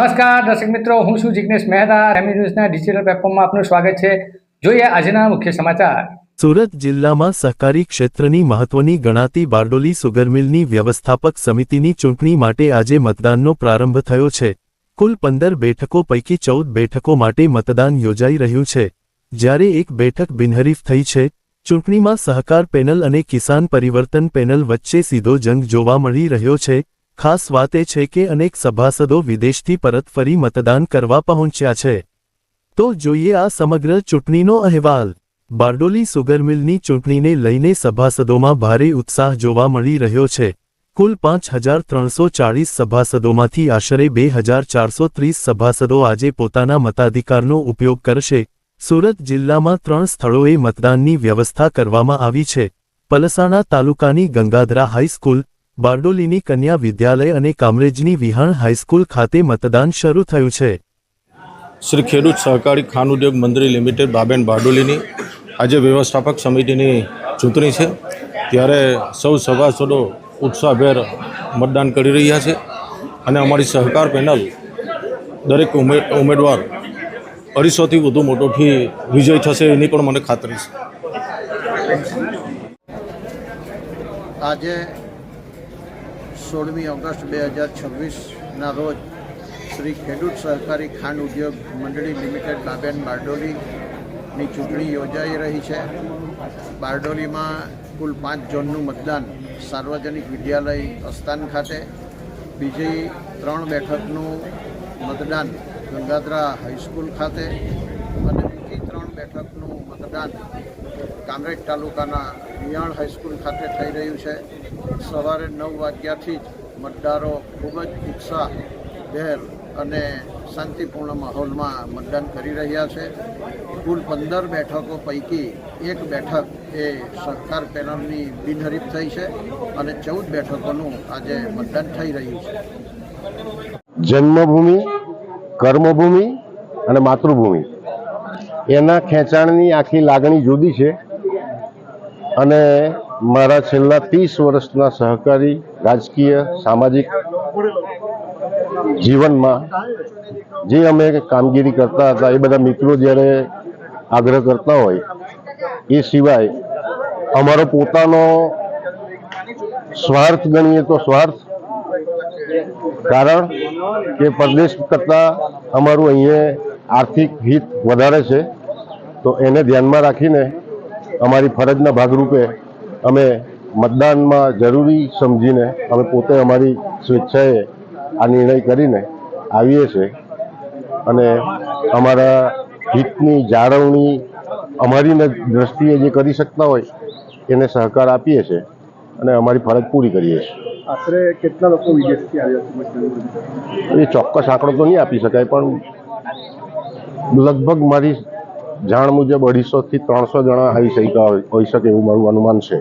નમસ્કાર દર્શક મિત્રો, હું છું જિગ્નેશ મહેતા. રેમી ન્યૂઝના ડિજિટલ પ્લેટફોર્મમાં આપનું સ્વાગત છે. જોઈએ આજના મુખ્ય સમાચાર. સુરત જિલ્લામાં સહકારી ક્ષેત્રની મહત્વની ગણાતી બારડોલી સુગર મિલની વ્યવસ્થાપક સમિતિની ચૂંટણી માટે આજે મતદાનનો પ્રારંભ થયો છે. કુલ 15 બેઠકો પૈકી 14 બેઠકો માટે મતદાન યોજાઈ રહ્યું છે, જ્યારે એક બેઠક બિનહરીફ થઈ છે. ચૂંટણીમાં સહકાર પેનલ અને કિસાન પરિવર્તન પેનલ વચ્ચે સીધો જંગ જોવા મળી રહ્યો છે. ખાસ વાત એ છે કે અનેક સભાસદો વિદેશથી પરત ફરી મતદાન કરવા પહોંચ્યા છે. તો જોઈએ આ સમગ્ર ચૂંટણીનો અહેવાલ. બારડોલી સુગર મિલની ચૂંટણીને લઈને સભાસદોમાં ભારે ઉત્સાહ જોવા મળી રહ્યો છે. કુલ 5340 સભાસદોમાંથી આશરે 2430 સભાસદો આજે પોતાના મતાધિકારનો ઉપયોગ કરશે. સુરત જિલ્લામાં 3 સ્થળોએ મતદાનની વ્યવસ્થા કરવામાં આવી છે. પલસાણા તાલુકાની ગંગાધરા હાઈસ્કૂલ, બારડોલીની કન્યા વિદ્યાલય અને કામરેજની વિહાણ હાઈસ્કૂલ ખાતે મતદાન શરૂ થયું છે. શ્રી ખેડૂત સહકારી ખાન ઉદ્યોગ મંડળી લિમિટેડ બાબેન બારડોલીની આજે વ્યવસ્થાપક સમિતિની ચૂંટણી છે, ત્યારે સૌ સભાસદો ઉત્સાહભેર મતદાન કરી રહ્યા છે અને અમારી સહકાર પેનલ દરેક ઉમેદવાર 250થી વધુ મતોથી વિજય થશે એની પણ મને ખાતરી છે. આજે 16મી ઓગસ્ટ 2026ના રોજ શ્રી ખેડૂત સહકારી ખાંડ ઉદ્યોગ મંડળી લિમિટેડ બાબેન બારડોલીની ચૂંટણી યોજાઈ રહી છે. બારડોલીમાં કુલ 5 ઝોનનું મતદાન સાર્વજનિક વિદ્યાલય અસ્તાન ખાતે, બીજી 3 બેઠકનું મતદાન ગંગાધરા હાઈસ્કૂલ ખાતે અને બીજી 3 બેઠકનું મતદાન કામરેજ તાલુકાના વિહાણ હાઈસ્કૂલ ખાતે થઈ રહ્યું છે. સવારે 9 વાગ્યાથી જ મતદારો ખૂબ જ ઉત્સાહભેર અને શાંતિપૂર્ણ માહોલમાં મતદાન કરી રહ્યા છે. કુલ 15 બેઠકો પૈકી એક બેઠક એ સહકાર પેનલની બિનહરીફ થઈ છે અને 14 બેઠકોનું આજે મતદાન થઈ રહ્યું છે. જન્મભૂમિ, કર્મભૂમિ અને માતૃભૂમિ એના ખેંચાણની આખી લાગણી જુદી છે અને મારા છેલ્લા 30 વર્ષના સહકારી રાજકીય સામાજિક જીવનમાં જે અમે કામગીરી કરતા હતા એ બધા મિત્રો જ્યારે આગ્રહ કરતા હોય એ સિવાય અમારો પોતાનો સ્વાર્થ ગણીએ તો સ્વાર્થ, કારણ કે પરદેશ કરતાં અમારું અહીંયા આર્થિક હિત વધારે છે, તો એને ધ્યાનમાં રાખીને અમારી ફરજના ભાગરૂપે અમે મતદાનમાં જરૂરી સમજીને અમે પોતે અમારી સ્વેચ્છાએ આ નિર્ણય કરીને આવીએ છીએ અને અમારા હિતની જાળવણી અમારી દ્રષ્ટિએ જે કરી શકતા હોય એને સહકાર આપીએ છીએ અને અમારી ફરજ પૂરી કરીએ છીએ. આશરે કેટલા લોકો વિદેશથી આવ્યા છે? એ ચોક્કસ આંકડો તો નહીં આપી શકાય, પણ લગભગ મારી જાણ મુજબ 250થી 300 જણા આવી શક્યા હોઈ શકે એવું મારું અનુમાન છે.